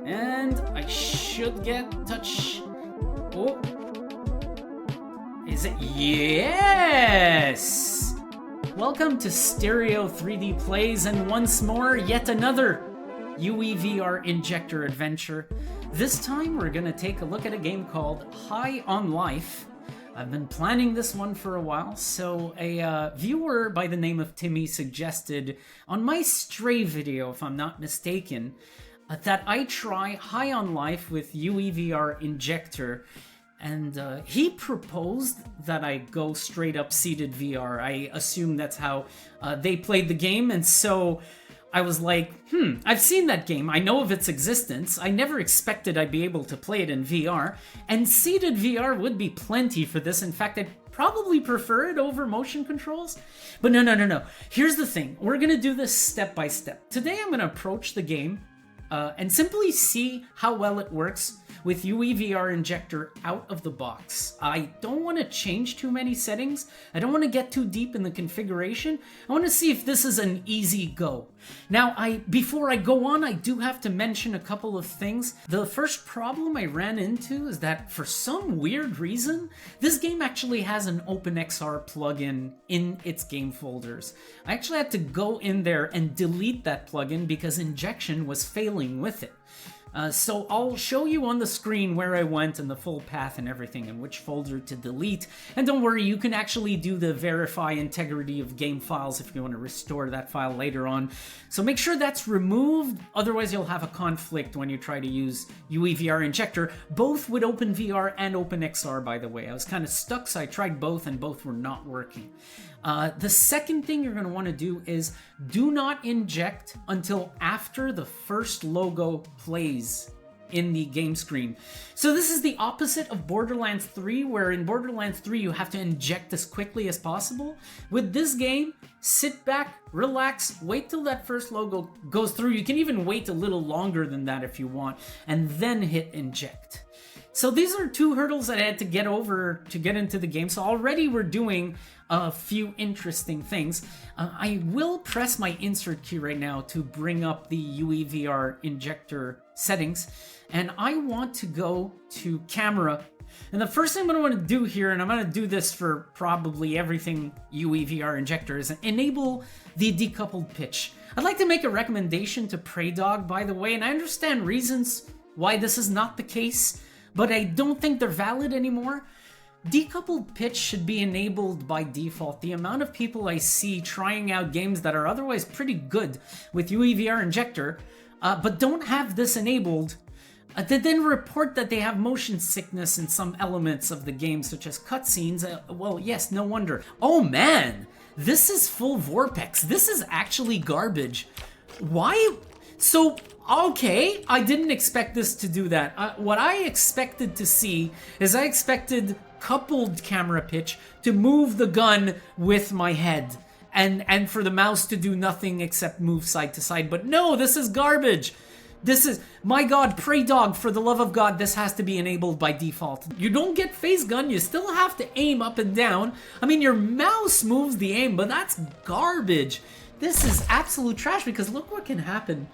And I should get touch. Oh. Is it? Yes! Welcome to Stereo 3D Plays, and once more, yet another UEVR Injector adventure. This time, we're gonna take a look at a game called High on Life. I've been planning this one for a while, so a viewer by the name of Timmy suggested on my Stray video, if I'm not mistaken, that I try High on Life with UEVR Injector, and he proposed that I go straight up seated VR. I assume that's how they played the game, and so I was like, I've seen that game, I know of its existence, I never expected I'd be able to play it in VR, and seated VR would be plenty for this. In fact, I'd probably prefer it over motion controls. But no. Here's the thing, we're gonna do this step by step. Today I'm gonna approach the game and simply see how well it works with UEVR Injector out of the box. I don't want to change too many settings. I don't want to get too deep in the configuration. I want to see if this is an easy go. Now, before I go on, I do have to mention a couple of things. The first problem I ran into is that for some weird reason, this game actually has an OpenXR plugin in its game folders. I actually had to go in there and delete that plugin because injection was failing with it. So I'll show you on the screen where I went and the full path and everything and which folder to delete. And don't worry, you can actually do the verify integrity of game files if you want to restore that file later on. So make sure that's removed, otherwise you'll have a conflict when you try to use UEVR Injector, both with OpenVR and OpenXR, by the way. I was kind of stuck, so I tried both and both were not working. The second thing you're going to want to do is do not inject until after the first logo plays in the game screen. So this is the opposite of Borderlands 3, where in Borderlands 3 you have to inject as quickly as possible. With this game, sit back, relax, wait till that first logo goes through. You can even wait a little longer than that if you want, and then hit inject. So these are two hurdles that I had to get over to get into the game. So already we're doing a few interesting things. I will press my insert key right now to bring up the UEVR Injector settings. And I want to go to camera. And the first thing I'm going to want to do here, and I'm going to do this for probably everything UEVR Injector, is enable the decoupled pitch. I'd like to make a recommendation to Praydog, by the way, and I understand reasons why this is not the case, but I don't think they're valid anymore. Decoupled pitch should be enabled by default. The amount of people I see trying out games that are otherwise pretty good with UEVR Injector, but don't have this enabled, they then report that they have motion sickness in some elements of the game, such as cutscenes. Well, yes, no wonder. Oh man, this is full Vorpex. This is actually garbage. Why? So, okay, I didn't expect this to do that. What I expected to see is I expected coupled camera pitch to move the gun with my head and for the mouse to do nothing except move side to side. But no, this is garbage. This is, my god, Praydog, for the love of god, this has to be enabled by default. You don't get face gun, you still have to aim up and down. I mean, your mouse moves the aim, but that's garbage. This is absolute trash because look what can happen.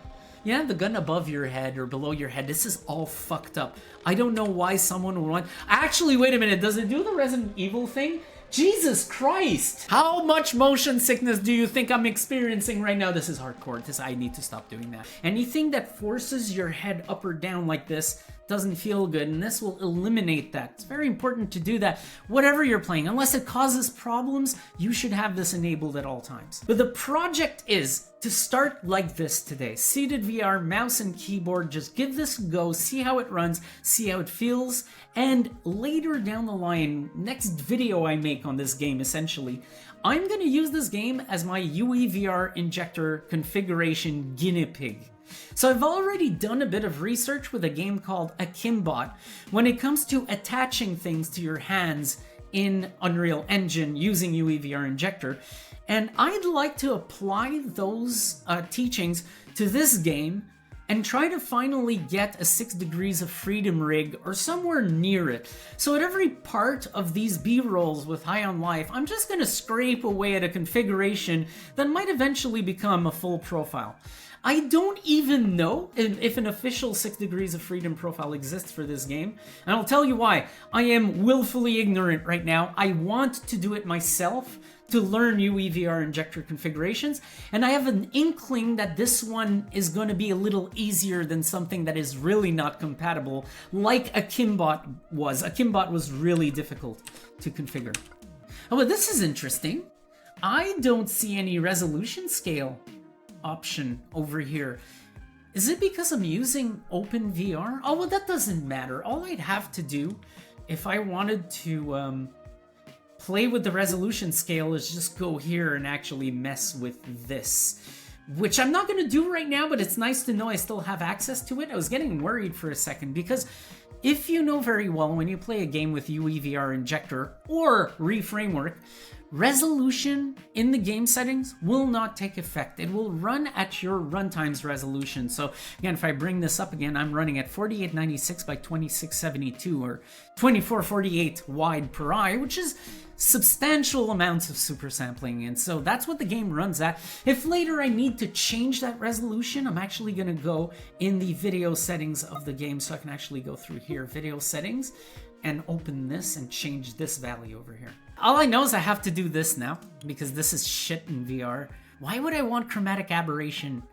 You have the gun above your head or below your head. This is all fucked up. I don't know why someone would want... Actually, wait a minute. Does it do the Resident Evil thing? Jesus Christ! How much motion sickness do you think I'm experiencing right now? This is hardcore. I need to stop doing that. Anything that forces your head up or down like this doesn't feel good, and this will eliminate that. It's very important to do that. Whatever you're playing, unless it causes problems, you should have this enabled at all times. But the project is to start like this today. Seated VR, mouse and keyboard, just give this a go, see how it runs, see how it feels, and later down the line, next video I make on this game essentially, I'm gonna use this game as my UEVR Injector configuration guinea pig. So I've already done a bit of research with a game called Akimbot when it comes to attaching things to your hands in Unreal Engine using UEVR Injector, and I'd like to apply those teachings to this game and try to finally get a 6 degrees of freedom rig or somewhere near it. So at every part of these B-rolls with High on Life, I'm just going to scrape away at a configuration that might eventually become a full profile. I don't even know if an official 6 degrees of freedom profile exists for this game, and I'll tell you why. I am willfully ignorant right now. I want to do it myself to learn UEVR injector configurations, and I have an inkling that this one is going to be a little easier than something that is really not compatible, like a Kimbot was. A Kimbot was really difficult to configure. Oh, but this is interesting. I don't see any resolution scale option over here. Is it because I'm using OpenVR? Oh, well, that doesn't matter. All I'd have to do if I wanted to play with the resolution scale is just go here and actually mess with this, which I'm not going to do right now, but it's nice to know I still have access to it. I was getting worried for a second because if you know very well, when you play a game with UEVR Injector or Reframework, resolution in the game settings will not take effect. It will run at your runtime's resolution. So again, if I bring this up again, I'm running at 4896 by 2672 or 2448 wide per eye, which is substantial amounts of super sampling, and so that's what the game runs at. If later I need to change that resolution, I'm actually going to go in the video settings of the game, so I can actually go through here, video settings, and open this and change this value over here. All I know is I have to do this now, because this is shit in VR. Why would I want chromatic aberration?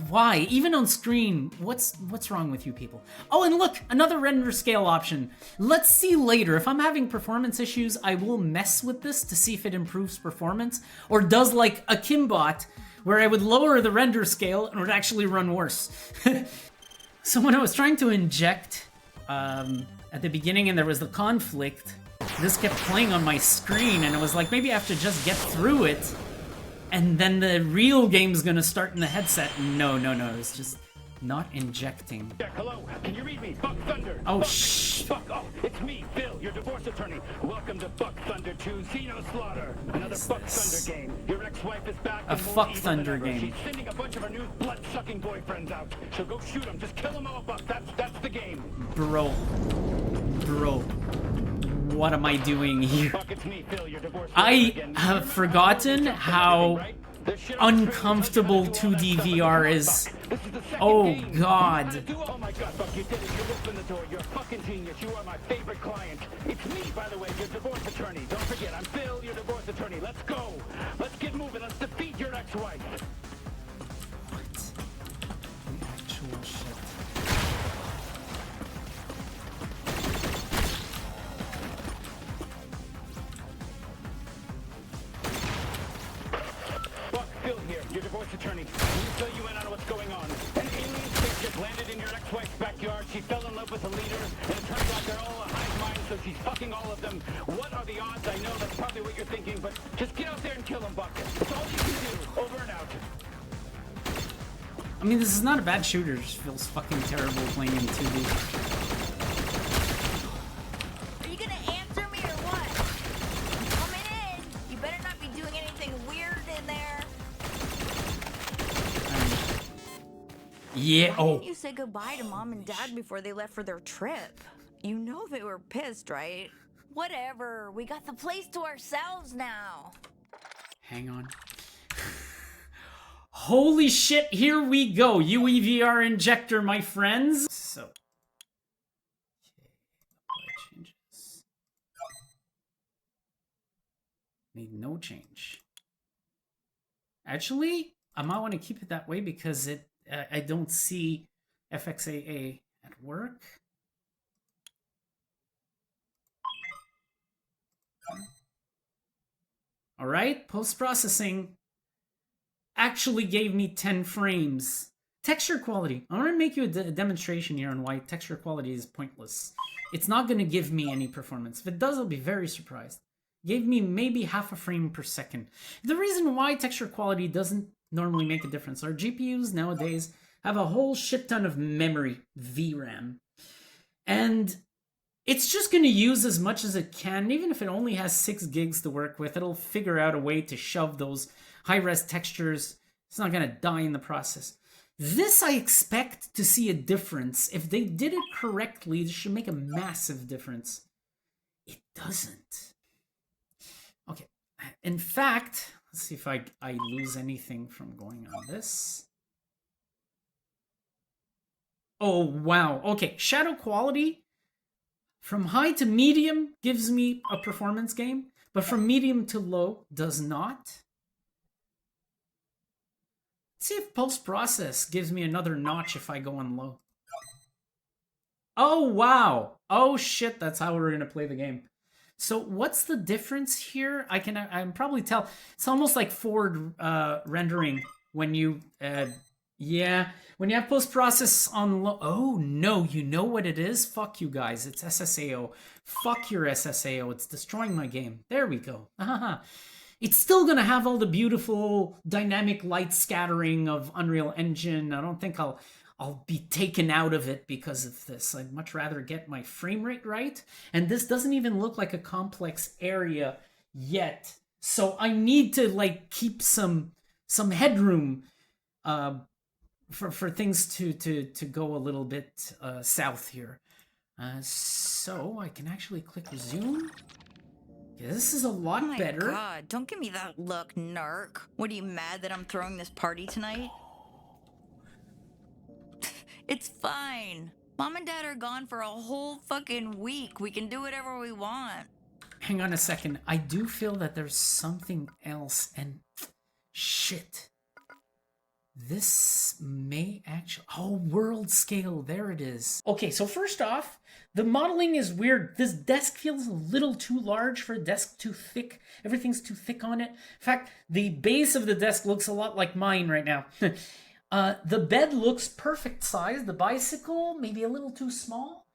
Why? Even on screen, what's wrong with you people? Oh, and look, another render scale option. Let's see later. If I'm having performance issues, I will mess with this to see if it improves performance, or does like a Kimbot, where I would lower the render scale and it would actually run worse. So when I was trying to inject at the beginning and there was the conflict, this kept playing on my screen and it was like, maybe I have to just get through it and then the real game's gonna start in the headset. No, it's just not injecting. Yeah, hello, can you read me? Buck Thunder. Oh, shh. Fuck off. It's me, Phil, your divorce attorney. Welcome to Buck Thunder 2 Xeno Slaughter. Another Buck Thunder game. Your ex-wife is back. A Fuck Thunder game. She's sending a bunch of her new blood-sucking boyfriends out. So go shoot them. Just kill them all, Buck. That's the game. Bro. What am I doing here? Fuck, it's me, Phil, your divorce I have forgotten how uncomfortable 2D VR is. Oh god. Oh my god, Buck, you did it. You opened the door. You're a fucking genius. You are my favorite client. It's me, by the way, your divorce attorney. Don't forget, I'm Phil, your divorce attorney. Let's go. Let's get moving. Let's defeat your ex-wife. What? The actual shit. Your divorce attorney. Let me fill you in on what's going on. An alien spaceship landed in your ex-wife's backyard. She fell in love with a leader, and it turns out they're all a hive mind, so she's fucking all of them. What are the odds? I know that's probably what you're thinking, but just get out there and kill them, Buck. That's all you can do. Over and out. I mean, this is not a bad shooter. It just feels fucking terrible playing in 2D. Yeah, Why didn't you say goodbye to Mom and Dad before they left for their trip? You know they were pissed, right? Whatever, we got the place to ourselves now. Hang on. Holy shit, here we go. UEVR Injector, my friends. So. Okay, apply changes. Need no change. Actually, I might want to keep it that way because I don't see FXAA at work. All right, post-processing actually gave me 10 frames. Texture quality. I want to make you a demonstration here on why texture quality is pointless. It's not going to give me any performance. If it does, I'll be very surprised. Gave me maybe half a frame per second. The reason why texture quality doesn't normally make a difference. Our GPUs nowadays have a whole shit ton of memory, VRAM. And it's just going to use as much as it can. Even if it only has 6 gigs to work with, it'll figure out a way to shove those high-res textures. It's not going to die in the process. This I expect to see a difference. If they did it correctly, this should make a massive difference. It doesn't. Okay. In fact, let's see if I lose anything from going on this. Oh, wow. Okay, shadow quality from high to medium gives me a performance gain, but from medium to low does not. Let's see if post-process gives me another notch if I go on low. Oh, wow. Oh, shit, that's how we're going to play the game. So what's the difference here? I can probably tell. It's almost like forward rendering when you... yeah, when you have post-process on low... Oh, no, you know what it is? Fuck you guys, it's SSAO. Fuck your SSAO, it's destroying my game. There we go. It's still gonna have all the beautiful dynamic light scattering of Unreal Engine. I don't think I'll be taken out of it because of this. I'd much rather get my frame rate right. And this doesn't even look like a complex area yet. So I need to like keep some headroom for things to go a little bit south here. So I can actually click resume. Yeah, this is a lot better. Oh my god, don't give me that look, narc. What, are you mad that I'm throwing this party tonight? It's fine. Mom and Dad are gone for a whole fucking week. We can do whatever we want. Hang on a second. I do feel that there's something else, and shit. This may actually... Oh, world scale. There it is. Okay, so first off, the modeling is weird. This desk feels a little too large for a desk, too thick. Everything's too thick on it. In fact, the base of the desk looks a lot like mine right now. The bed looks perfect size. The bicycle, maybe a little too small.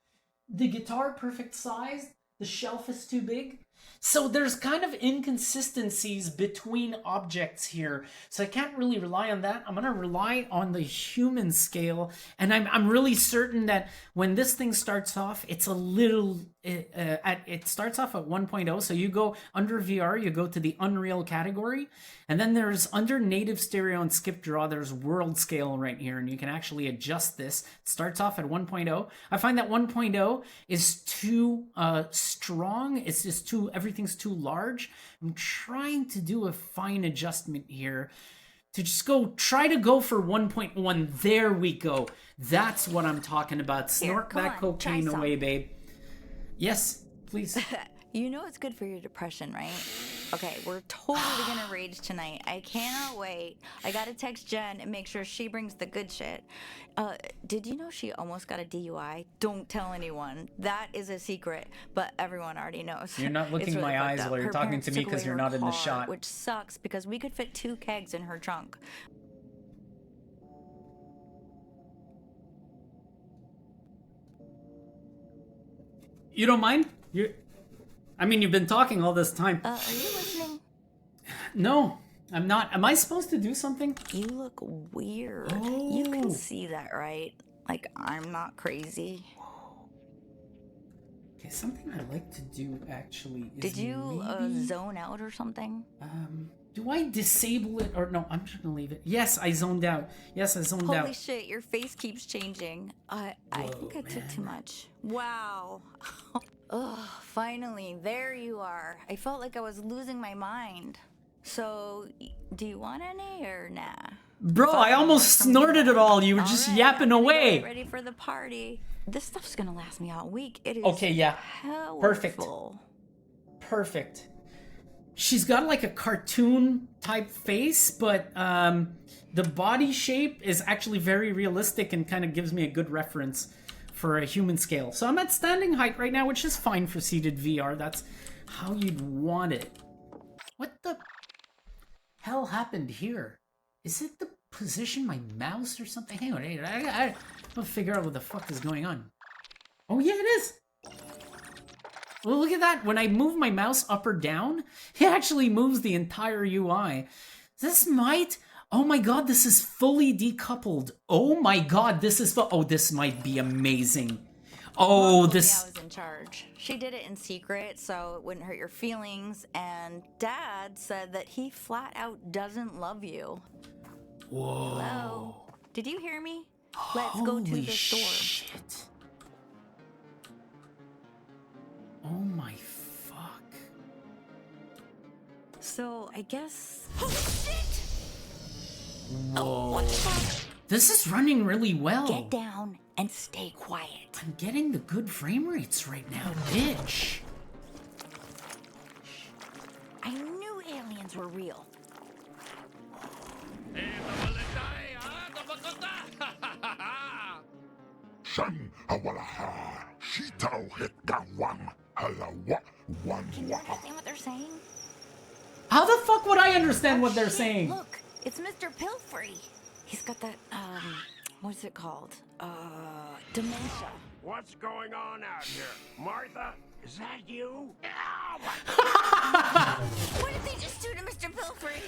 The guitar, perfect size. The shelf is too big. So there's kind of inconsistencies between objects here. So I can't really rely on that. I'm going to rely on the human scale. And I'm really certain that when this thing starts off, it's a little... it starts off at 1.0. So you go under VR, you go to the Unreal category. And then there's under native stereo and skip draw, there's world scale right here. And you can actually adjust this. It starts off at 1.0. I find that 1.0 is too strong. It's just too... Everything's too large. I'm trying to do a fine adjustment here to just try to go for 1.1. There we go. That's what I'm talking about. Snort that cocaine away, babe. Yes, please. You know it's good for your depression, right? Okay, we're totally gonna rage tonight. I cannot wait. I gotta text Jen and make sure she brings the good shit. Did you know she almost got a DUI? Don't tell anyone. That is a secret, but everyone already knows. You're not looking in my eyes while you're talking to me because you're not in the shot. Which sucks because we could fit 2 kegs in her trunk. You don't mind? I mean, you've been talking all this time. Are you listening? No, I'm not. Am I supposed to do something? You look weird. Oh. You can see that, right? Like, I'm not crazy. Okay, something I like to do, actually, is Did you maybe... zone out or something? Do I disable it? Or no, I'm just gonna leave it. Yes, I zoned out. Yes, I zoned out. Holy shit, your face keeps changing. I think I took too much. Wow. Ugh, finally, there you are. I felt like I was losing my mind. So, do you want any or nah? Bro, I almost snorted it all. You were just yapping away. Ready for the party. This stuff's gonna last me all week. It is okay, yeah. powerful. Perfect. Perfect. She's got like a cartoon type face, but the body shape is actually very realistic and kind of gives me a good reference for a human scale. So I'm at standing height right now, which is fine for seated VR. That's how you'd want it. What the hell happened here? Is it the position my mouse or something? Hang on, I gotta figure out what the fuck is going on. Oh yeah, it is. Well, look at that. When I move my mouse up or down, it actually moves the entire UI. This might... Oh my god, this is fully decoupled. Oh my god, this is... Oh, this might be amazing. Oh, this... I was in charge. She did it in secret, so it wouldn't hurt your feelings, and Dad said that he flat out doesn't love you. Whoa. Hello? Did you hear me? Let's go to the store. Shit. Oh my fuck. So, I guess... Oh, shit! Whoa. Oh, what the fuck? This is running really well. Get down and stay quiet. I'm getting the good frame rates right now, bitch. I knew aliens were real. Shan hawalaha, shitao het gawam, halawa, wan Can you understand what they're saying? How the fuck would I understand what they're Shit, saying? Look, it's Mr. Pilfrey. He's got that, what's it called? Dementia. What's going on out here? Martha, is that you? What did they just do to Mr. Pilfrey?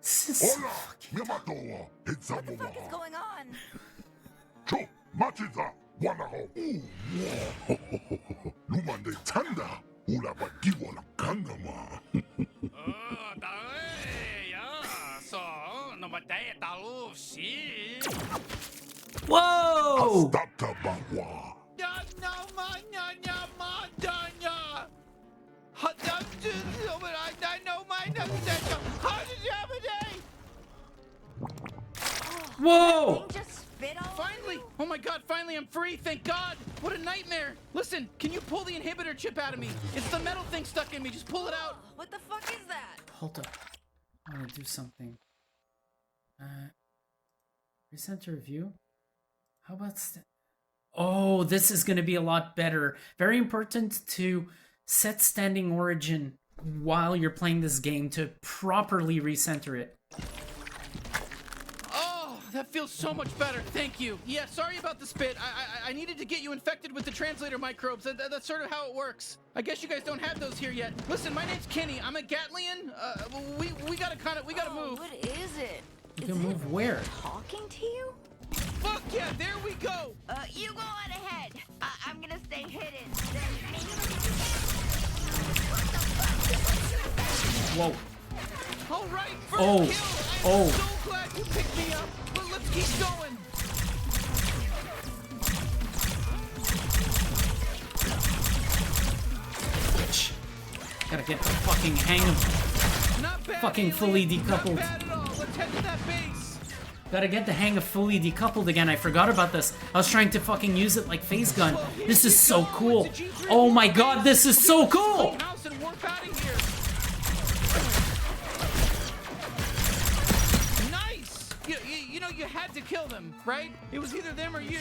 This is Hola, Yamatoa, it's What the fuck is going on? Cho, machiza, wanaho, Lumande tanda, ula bagiwa la kangama. Whoa! Astata bawa. Whoa! Thing just spit all Finally! Oh my god, finally I'm free, thank god! What a nightmare! Listen, can you pull the inhibitor chip out of me? It's the metal thing stuck in me, just pull it out! What the fuck is that? Hold up. I want to do something. Recenter view? How about... Oh, this is going to be a lot better. Very important to set standing origin while you're playing this game to properly recenter it. Oh, that feels so much better, thank you! Yeah, sorry about the spit. I needed to get you infected with the translator microbes. That's sort of how it works. I guess you guys don't have those here yet. Listen, my name's Kenny. I'm a Gatlian. We gotta move. What is it? You Is can move where? talking to you? Fuck yeah, there we go! You go on ahead. I'm gonna stay hidden. Whoa. All right, first Oh, kill. oh. I'm so glad you picked me up. Let's keep going. Bitch. Gotta get the fucking hang of... Not bad, Fucking alien. fully decoupled. Not bad at all. Let's head to that base. Gotta get the hang of fully decoupled again. I forgot about this. I was trying to fucking use it like phase gun. This is so cool. Oh my god, this is so cool! House and warp out of here. Nice. You know you had to kill them, right? It was either them or you,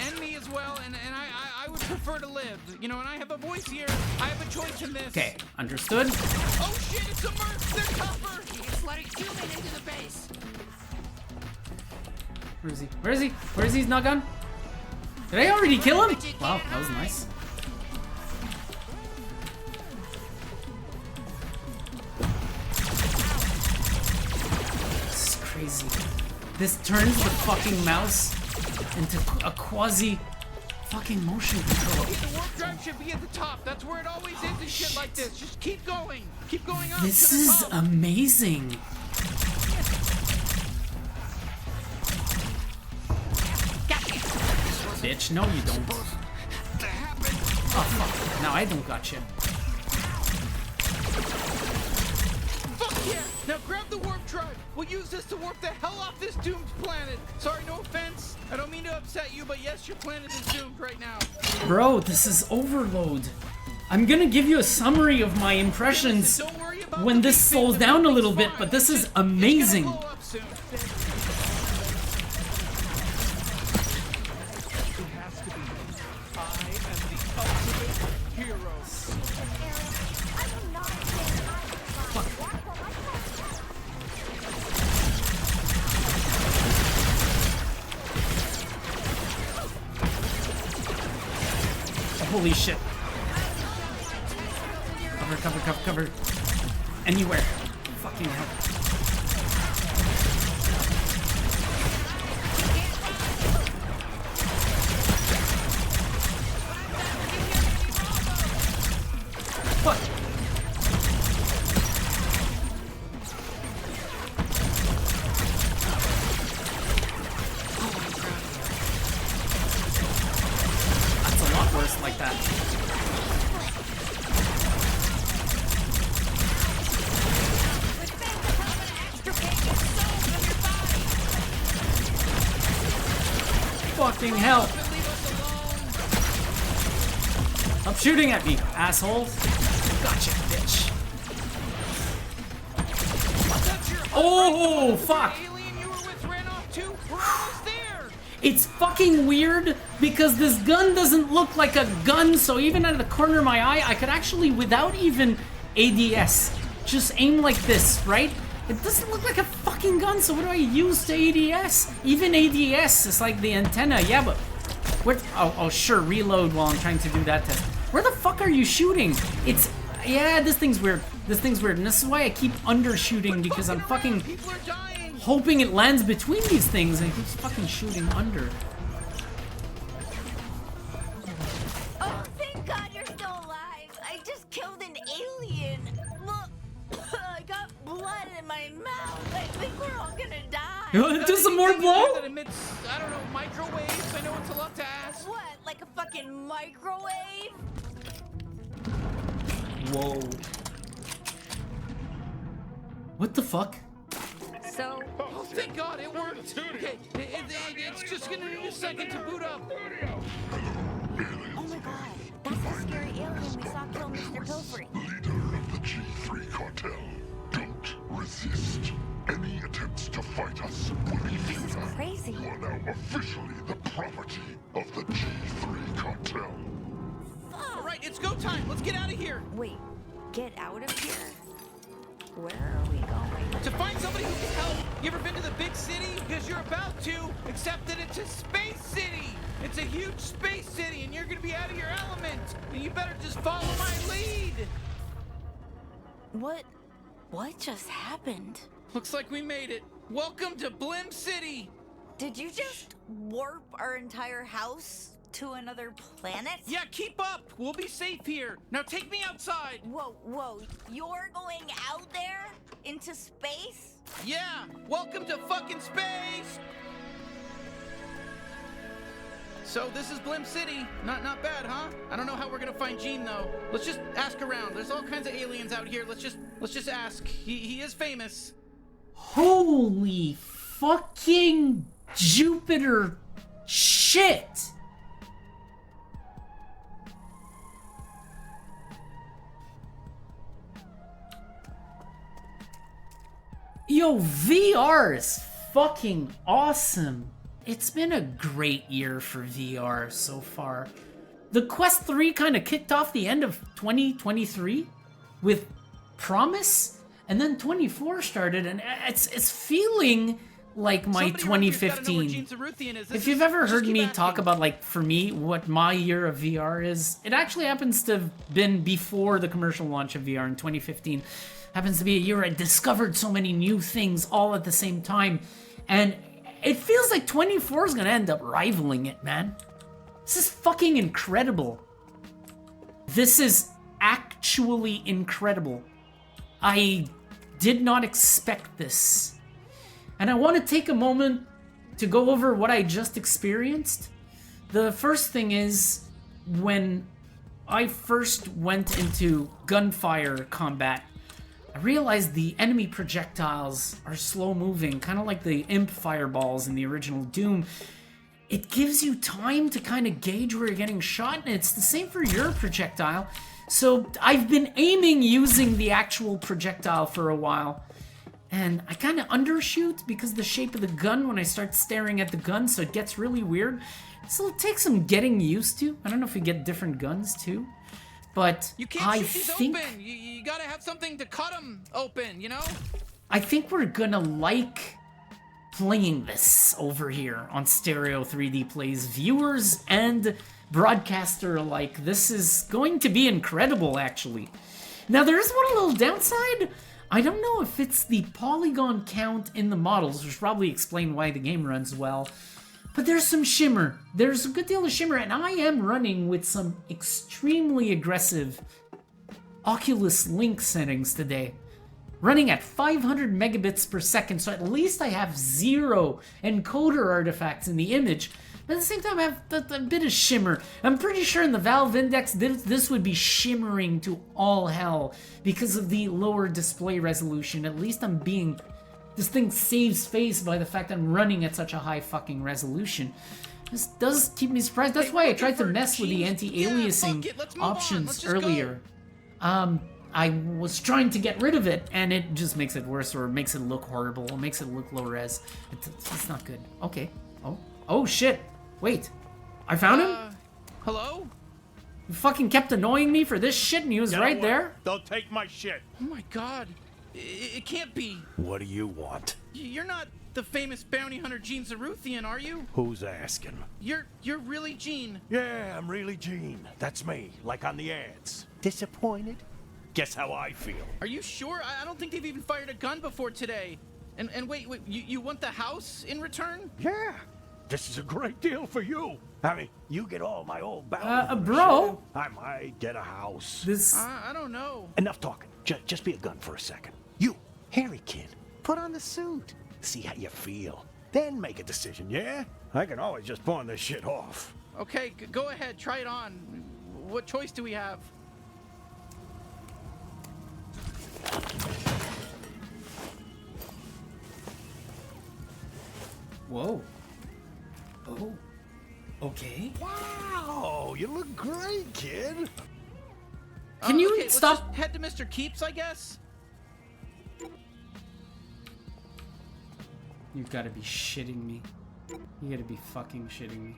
and me as well. And I would prefer to live. You know, and I have a voice here. I have a choice in this. Okay, understood. Oh shit! It's a merc. They're tougher. It's letting human into the base. Where is he? Where is he? Where is he? He's not gone? Did I already kill him? Wow, that was nice. This is crazy. This turns the fucking mouse into a quasi fucking motion control. The warp drive should be at the top. That's where it always is and shit like this. Just keep going. Keep going on. This to the is top. amazing. Bitch, no you don't. Oh fuck, now I don't gotcha. Fuck yeah! Now grab the warp drive. We'll use this to warp the hell off this doomed planet. Sorry, no offense. I don't mean to upset you, but yes, your planet is doomed right now. Bro, this is overload. I'm gonna give you a summary of my impressions Don't worry about when the this big thing. slows down a little bit, Everything's but this fine. is It's gonna amazing. blow up soon. Holy shit. Cover, cover, cover, cover. Anywhere. Fucking hell. Fuck. fucking hell. Leave us alone. Stop shooting at me, assholes. Gotcha, bitch. That's your Oh, fuck. The alien you were with ran off too. We're almost there. It's fucking weird because this gun doesn't look like a gun, so even out of the corner of my eye, I could actually, without even ADS, just aim like this, right? It doesn't look like a fucking gun, so what do I use to ADS? Even ADS is like the antenna, yeah, but... Where, oh, sure, reload while I'm trying to do that test. Where the fuck are you shooting? It's... Yeah, this thing's weird. This thing's weird, and this is why I keep undershooting, because I'm fucking People are dying. hoping it lands between these things, and it keeps fucking shooting under. Oh, thank God you're still alive. I just killed an alien. Look, I got blood in my mouth. I think we're all gonna die. Do some more blow? That emits, I don't know, microwaves. I know it's a lot to ask. What, like a fucking microwave? Whoa. What the fuck? So, Oh, thank God it worked. Okay, it's just gonna need a second to boot up. oh my God, that's the scary alien we saw kill Mr. Pilfrey. Leader of the G3 cartel. Don't resist. Any attempts to fight us will be futile. Crazy. You are now officially the property of the G3 cartel. All right, it's go time. Let's get out of here. Wait, get out of here? Where are we going? To find somebody who can help. You ever been to the big city? Because you're about to, except that it's a space city. It's a huge space city, and you're gonna be out of your element. And you better just follow my lead. What just happened? Looks like we made it. Welcome to Blim City. Did you just warp our entire house to another planet? Yeah, keep up. We'll be safe here. Now take me outside. Whoa, you're going out there? Into space? Yeah, welcome to fucking space. So this is Blim City. Not bad, huh? I don't know how we're gonna find Gene though. Let's just ask around. There's all kinds of aliens out here. Let's just ask. He is famous. Holy fucking Jupiter shit! Yo, VR is fucking awesome. It's been a great year for VR so far. The Quest 3 kind of kicked off the end of 2023 with promise, and then 24 started, and it's feeling like my Somebody around here's gotta know where 2015. Gene Ceruthian is. If you've ever Just heard keep me asking. talk about, like, for me, what my year of VR is, it actually happens to have been before the commercial launch of VR in 2015. Happens to be a year I discovered so many new things all at the same time, and it feels like 24 is gonna end up rivaling it, man. This is fucking incredible. This is actually incredible. I did not expect this. And I want to take a moment to go over what I just experienced. The first thing is, when I first went into gunfire combat, I realized the enemy projectiles are slow moving, kind of like the imp fireballs in the original Doom. It gives you time to kind of gauge where you're getting shot, and it's the same for your projectile. So I've been aiming using the actual projectile for a while, and I kind of undershoot because of the shape of the gun when I start staring at the gun, so it gets really weird. So it takes some getting used to. I don't know if we get different guns too, but You can't I shoot these think open. You gotta have something to cut them open, you know? I think we're gonna like playing this over here on Stereo 3D Plays. Viewers and broadcaster alike, this is going to be incredible, actually. Now, there is one little downside. I don't know if it's the polygon count in the models, which probably explain why the game runs well, but there's some shimmer. There's a good deal of shimmer, and I am running with some extremely aggressive Oculus Link settings today. Running at 500 megabits per second, so at least I have 0 encoder artifacts in the image. But at the same time, I have a bit of shimmer. I'm pretty sure in the Valve Index, this would be shimmering to all hell because of the lower display resolution. At least I'm being... This thing saves face by the fact I'm running at such a high fucking resolution. This does keep me surprised. That's Hey, why we're I tried to looking for mess with the Gene's- anti-aliasing Yeah, fuck it, let's move on. options Let's just earlier. I was trying to get rid of it, and it just makes it worse, or makes it look horrible, or makes it look low res. It's not good. Okay. Oh shit. Wait. I found him? Hello? You fucking kept annoying me for this shit, and he was Get right away. there? Don't take my shit. Oh my god. It can't be. What do you want? You're not the famous bounty hunter Gene Zaruthian, are you? Who's asking? You're really Gene. Yeah, I'm really Gene. That's me, like on the ads. Disappointed? Guess how I feel. Are you sure? I don't think they've even fired a gun before today. And wait, you want the house in return? Yeah, this is a great deal for you. I mean, you get all my old bounty bro. shit, I might get a house. This... I don't know. Enough talking. Just be a gun for a second. You, hairy kid, put on the suit. See how you feel. Then make a decision, yeah? I can always just pawn this shit off. Okay, go ahead, try it on. What choice do we have? Whoa. Oh. Okay. Wow, you look great, kid. Can you okay, stop... Let's just head to Mr. Keeps, I guess? You gotta be shitting me. You gotta be fucking shitting me.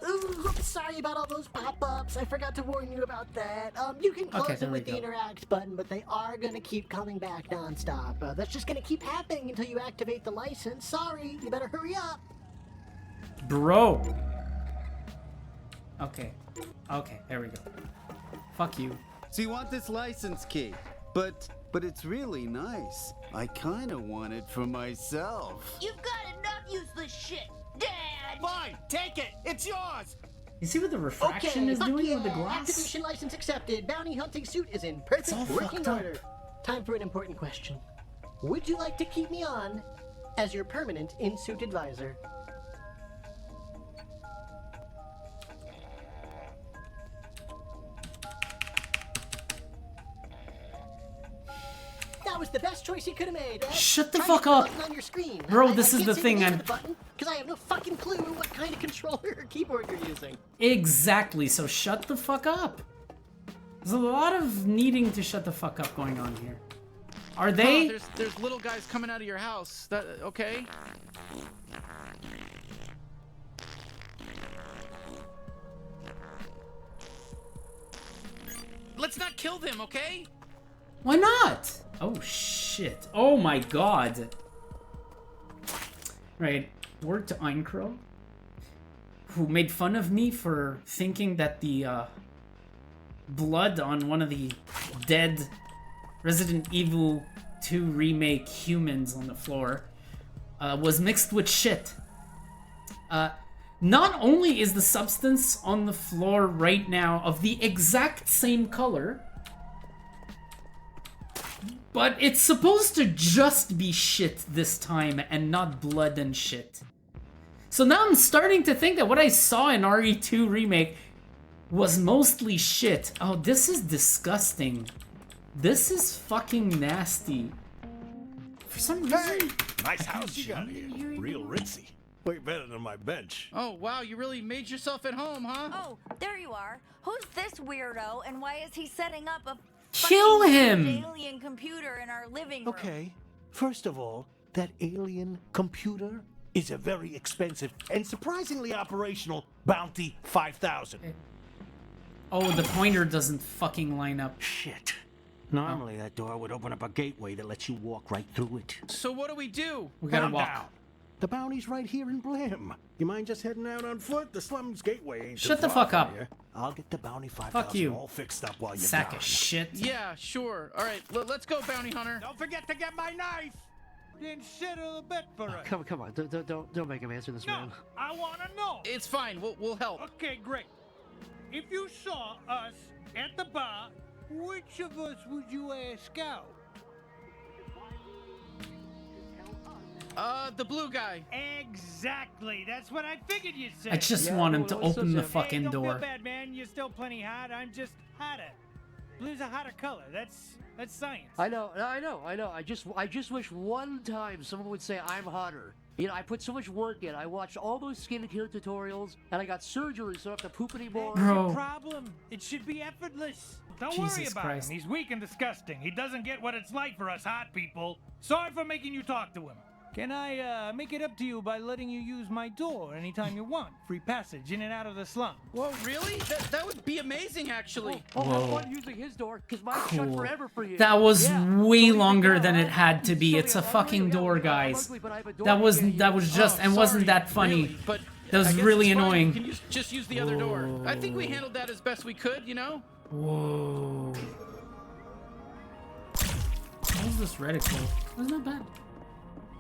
Ooh, sorry about all those pop-ups. I forgot to warn you about that. You can close Okay, there them we with the go. interact button, but they are gonna keep coming back nonstop. That's just gonna keep happening until you activate the license. Sorry, you better hurry up. Bro. Okay. Okay, there we go. Fuck you. So you want this license key, but it's really nice. I kind of want it for myself. You've got enough useless shit, Dad! Fine, take it. It's yours. You see what the refraction Okay, is fuck doing yeah. with the glass? Activation license accepted. Bounty hunting suit is in perfect all working fucked up. order. Time for an important question. Would you like to keep me on as your permanent in-suit advisor? That was the best choice you could have made. Shut the Try fuck the up. button on your screen. Bro, I this is can't the say thing, name I'm- of the button because I have no fucking clue what kind of controller or keyboard you're using. Exactly, so shut the fuck up. There's a lot of needing to shut the fuck up going on here. Are they? There's little guys coming out of your house. That okay? Let's not kill them, okay? Why not? Oh shit. Oh my god. Right. Word to Eincrow, who made fun of me for thinking that the blood on one of the dead Resident Evil 2 remake humans on the floor was mixed with shit. Not only is the substance on the floor right now of the exact same color, but it's supposed to just be shit this time and not blood and shit. So now I'm starting to think that what I saw in RE2 Remake was mostly shit. Oh, this is disgusting. This is fucking nasty. For some reason... Hey, nice house you got here. Real ritzy. Way better than my bench. Oh wow, you really made yourself at home, huh? Oh, there you are. Who's this weirdo, and why is he setting up a Kill fucking him! alien computer in our living room? Okay, first of all, that alien computer is a very expensive and surprisingly operational Bounty 5000. Oh, the pointer doesn't fucking line up. Shit. Normally that door would open up a gateway that lets you walk right through it. So what do we do? We gotta Calm walk. down. The bounty's right here in Blim. You mind just heading out on foot? The Slums gateway ain't too Shut the far fuck from up. here. I'll get the Bounty 5000 Fuck you. all fixed up while you're Sack gone. of shit. Yeah, sure. All right, let's go, bounty hunter. Don't forget to get my knife! Then settle the bet for us. Come on, don't make him answer this, man. I want to know. It's fine. We'll help. Okay, great. If you saw us at the bar, which of us would you ask out? The blue guy. Exactly. That's what I figured you'd say. I just want him to open the fucking Hey, don't door. feel bad, man. You're still plenty hot. I'm just hotter. Blue's a hotter color. That's science. I know. I just wish one time someone would say I'm hotter. You know, I put so much work in. I watched all those skincare tutorials, and I got surgery so I don't have to poop anymore. That's the problem. It should be effortless. Don't worry Jesus about Christ. him. He's weak and disgusting. He doesn't get what it's like for us hot people. Sorry for making you talk to him. Can I make it up to you by letting you use my door anytime you want? Free passage in and out of the slum. Whoa, really? That would be amazing, actually. Oh, have fun using his door, because mine's shut forever for you. That was way longer than it had to be. It's a fucking door, guys. That was just, and wasn't that funny. Really, but That was I guess really it's fine. annoying. We can just use the other door. I think we handled that as best we could, you know? Whoa. What is this reticle? It's not bad.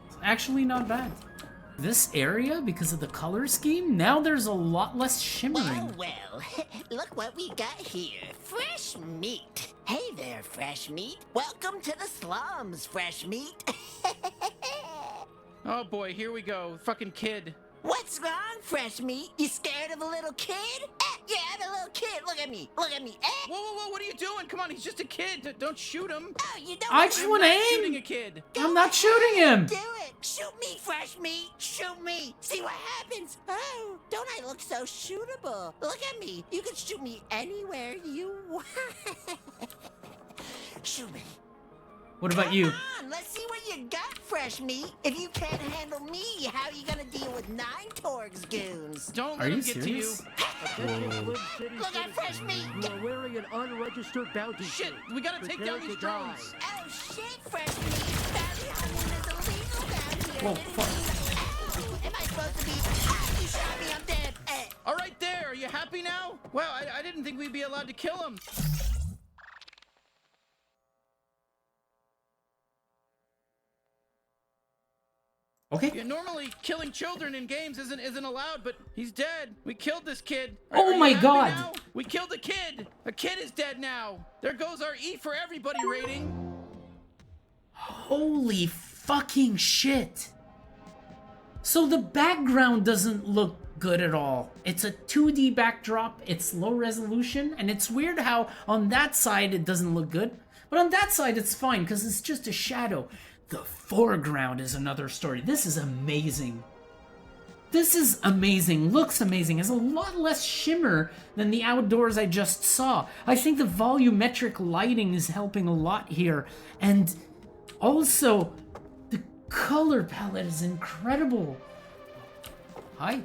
It's actually not bad. This area, because of the color scheme, now there's a lot less shimmering. Well, look what we got here. Fresh meat. Hey there, fresh meat. Welcome to the slums, fresh meat. Oh boy, here we go. Fucking kid. What's wrong, fresh meat? You scared of a little kid? Yeah, I'm a little kid. Look at me. Look at me. Whoa, what are you doing? Come on, he's just a kid. Don't shoot him. Oh, you don't I just want to aim. Shooting a kid. I'm not shooting him. Do it. Shoot me, fresh meat. Shoot me. See what happens. Oh, don't I look so shootable? Look at me. You can shoot me anywhere you want. Shoot me. What about you? Come on, let's see what you got, fresh meat. If you can't handle me, how are you gonna deal with 9 Torgs goons? Don't Are let you him get to you. serious? Look at fresh meat. You are wearing an unregistered bounty Shit, suit. we gotta take down Prepare these to die. drones. Oh shit, fresh meat. Bounty hunting is illegal down here. Whoa, fuck. Am I supposed to be? Ah, you shot me, I'm dead. All right, there. Are you happy now? Wow, I didn't think we'd be allowed to kill him. Okay. Yeah, normally, killing children in games isn't allowed, but he's dead. We killed this kid. Oh Are my you happy God. now? We killed a kid. A kid is dead now. There goes our E for everybody rating. Holy fucking shit. So the background doesn't look good at all. It's a 2D backdrop, it's low resolution, and it's weird how on that side it doesn't look good, but on that side it's fine because it's just a shadow. The foreground is another story. This is amazing. This is amazing, looks amazing, has a lot less shimmer than the outdoors I just saw. I think the volumetric lighting is helping a lot here, and also the color palette is incredible. Hi.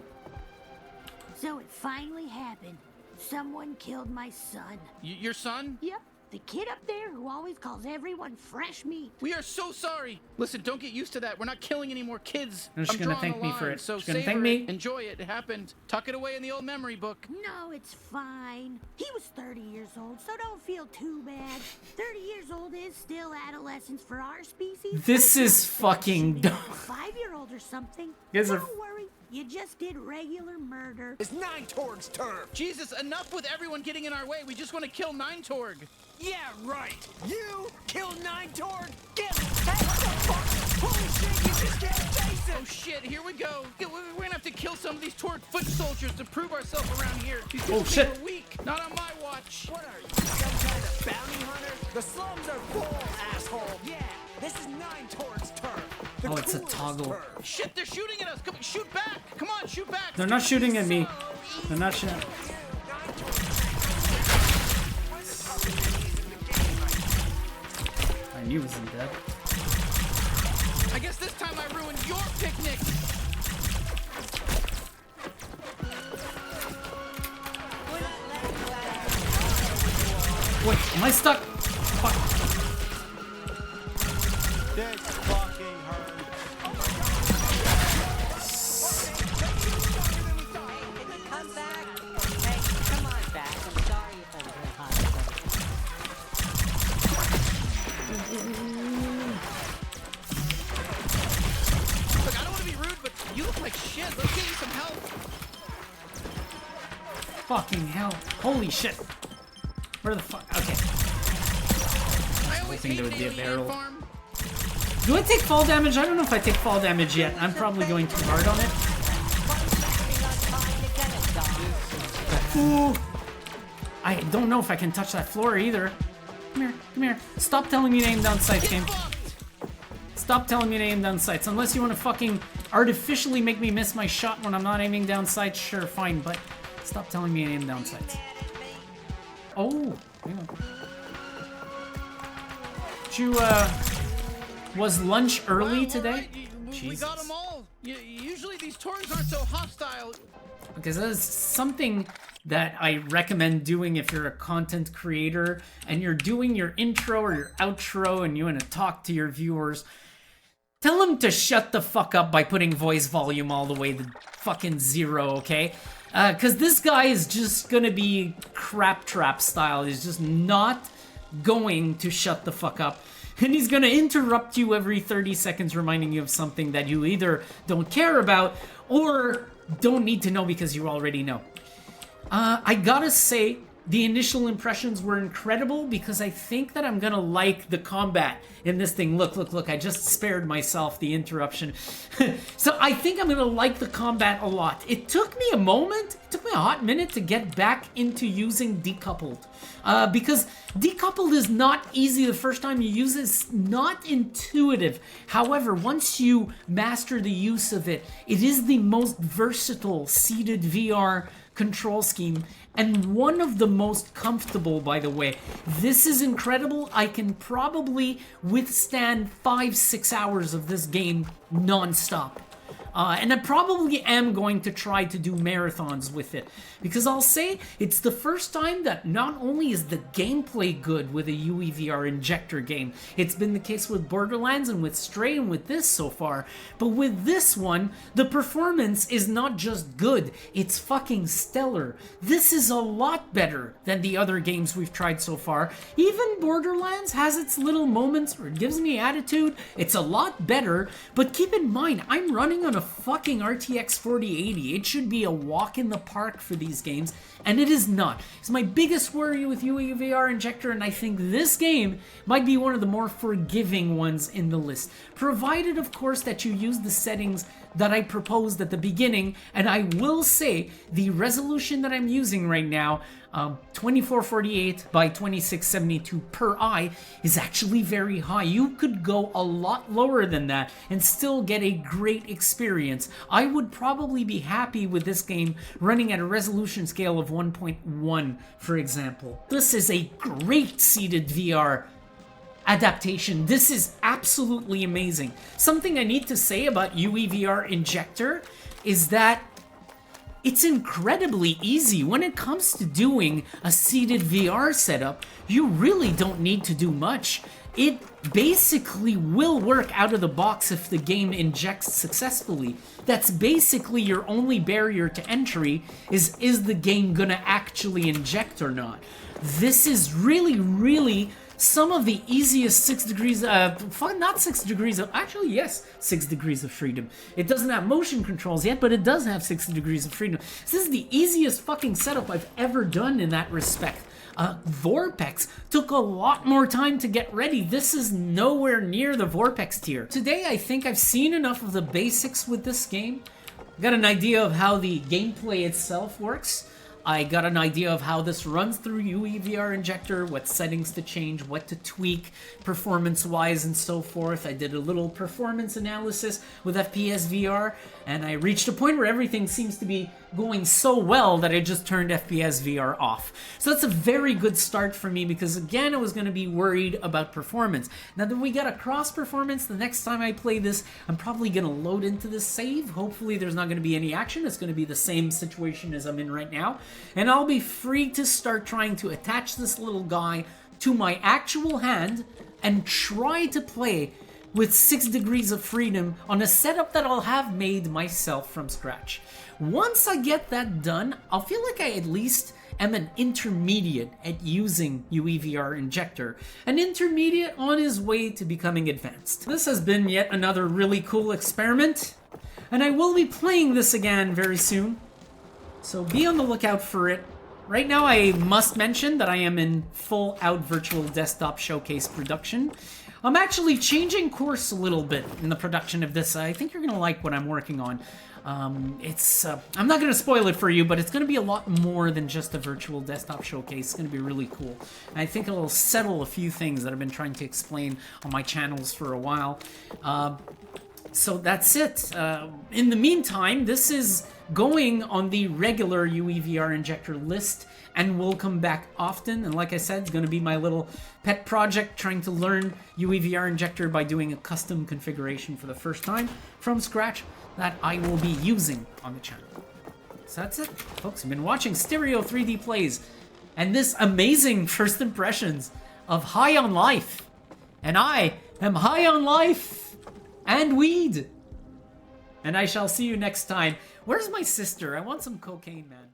So it finally happened. Someone killed my son. Your son? Yep, the kid up there who always calls everyone fresh meat. We are so sorry. Listen, don't get used to that. We're not killing any more kids. They're just I'm gonna drawing thank a me for line, it. So Just gonna savor thank me. it. Enjoy it. It happened. Tuck it away in the old memory book. No, it's fine. He was 30 years old, so don't feel too bad. 30 years old is still adolescence for our species. This is fucking dumb. A 5-year-old or something. Guys are- Don't worry, you just did regular murder. It's 9 Torg's turn. Jesus, enough with everyone getting in our way. We just want to kill 9 Torg. Yeah, right. You killed 9 Torg. Get him. Hey, what the fuck? Holy shit, you just can't face it. Oh shit, here we go. We're gonna have to kill some of these Torg foot soldiers to prove ourselves around here. These Oh, people shit. are weak. Not on my watch. What are you, some kind of bounty hunter? The slums are full, asshole. Yeah, this is 9 Torg's turn. The Oh, it's a coolest toggle. turn. Shit, they're shooting at us. Come on, shoot back. Come on, shoot back. They're not shooting at me. They're not shooting. I knew he wasn't dead. I guess this time I ruined your picnic. Wait, am I stuck? Fuck. This fucking hurt. Come back. Hey, come on back. I'm sorry if I'm very hot. Look, I don't want to be rude, but you look like shit. Let's get you some help. Fucking hell. Holy shit. Where the fuck? Okay. I always think there hated would be a Alien barrel. Farm. Do I take fall damage? I don't know if I take fall damage yet. I'm probably going too hard on it. Ooh. I don't know if I can touch that floor either. Come here. Come here. Stop telling me to aim down sights, game. Stop telling me to aim down sights. Unless you want to fucking artificially make me miss my shot when I'm not aiming down sights, sure, fine, but stop telling me to aim down sights. Oh. Yeah. Was lunch early today? We got them all. Usually these tours aren't so hostile. Because that is something that I recommend doing if you're a content creator and you're doing your intro or your outro and you want to talk to your viewers. Tell them to shut the fuck up by putting voice volume all the way to fucking 0, okay? Because this guy is just gonna be crap trap style. He's just not going to shut the fuck up. And he's gonna interrupt you every 30 seconds, reminding you of something that you either don't care about or don't need to know because you already know. I gotta say, the initial impressions were incredible because I think that I'm gonna like the combat in this thing. Look, I just spared myself the interruption. So I think I'm gonna like the combat a lot. It took me a moment, it took me a hot minute to get back into using Decoupled. Because Decoupled is not easy the first time you use it, it's not intuitive. However, once you master the use of it, it is the most versatile seated VR control scheme and one of the most comfortable, by the way. This is incredible. I can probably withstand 5-6 hours of this game non-stop. And I probably am going to try to do marathons with it. Because I'll say, it's the first time that not only is the gameplay good with a UEVR Injector game, it's been the case with Borderlands and with Stray and with this so far, but with this one, the performance is not just good, it's fucking stellar. This is a lot better than the other games we've tried so far. Even Borderlands has its little moments where it gives me attitude, it's a lot better, but keep in mind, I'm running on a fucking RTX 4080. It should be a walk in the park for these games, and it is not. It's my biggest worry with UEVR Injector, and I think this game might be one of the more forgiving ones in the list. Provided, of course, that you use the settings that I proposed at the beginning, and I will say the resolution that I'm using right now, 2448 by 2672 per eye, is actually very high. You could go a lot lower than that and still get a great experience. I would probably be happy with this game running at a resolution scale of 1.1, for example. This is a great seated VR adaptation. This is absolutely amazing. Something I need to say about UEVR Injector is that it's incredibly easy. When it comes to doing a seated VR setup, you really don't need to do much. It basically will work out of the box if the game injects successfully. That's basically your only barrier to entry, is the game gonna actually inject or not? This is really some of the easiest 6 degrees, not 6 degrees of, actually yes, 6 degrees of freedom. It doesn't have motion controls yet, but it does have 6 degrees of freedom. This is the easiest fucking setup I've ever done in that respect. Vorpex took a lot more time to get ready. This is nowhere near the Vorpex tier. Today I think I've seen enough of the basics with this game. Got an idea of how the gameplay itself works. I got an idea of how this runs through UEVR Injector, what settings to change, what to tweak performance-wise and so forth. I did a little performance analysis with FPS VR, and I reached a point where everything seems to be going so well that I just turned FPS VR off. So that's a very good start for me because, again, I was going to be worried about performance. Now that we got a cross performance, the next time I play this, I'm probably going to load into this save. Hopefully there's not going to be any action. It's going to be the same situation as I'm in right now. And I'll be free to start trying to attach this little guy to my actual hand and try to play with 6 degrees of freedom on a setup that I'll have made myself from scratch. Once I get that done, I'll feel like I at least am an intermediate at using UEVR Injector, an intermediate on his way to becoming advanced. This has been yet another really cool experiment, and I will be playing this again very soon, so be on the lookout for it. Right now I must mention that I am in full-out virtual desktop showcase production. I'm actually changing course a little bit in the production of this. I think you're gonna like what I'm working on. I'm not gonna spoil it for you, but it's gonna be a lot more than just a virtual desktop showcase. It's gonna be really cool. And I think it'll settle a few things that I've been trying to explain on my channels for a while. So that's it. In the meantime, this is going on the regular UEVR Injector list, and will come back often. And like I said, it's going to be my little pet project, trying to learn UEVR Injector by doing a custom configuration for the first time from scratch that I will be using on the channel. So that's it, folks. You've been watching Stereo 3D Plays, and this amazing first impressions of High on Life. And I am high on life and weed. And I shall see you next time. Where's my sister? I want some cocaine, man.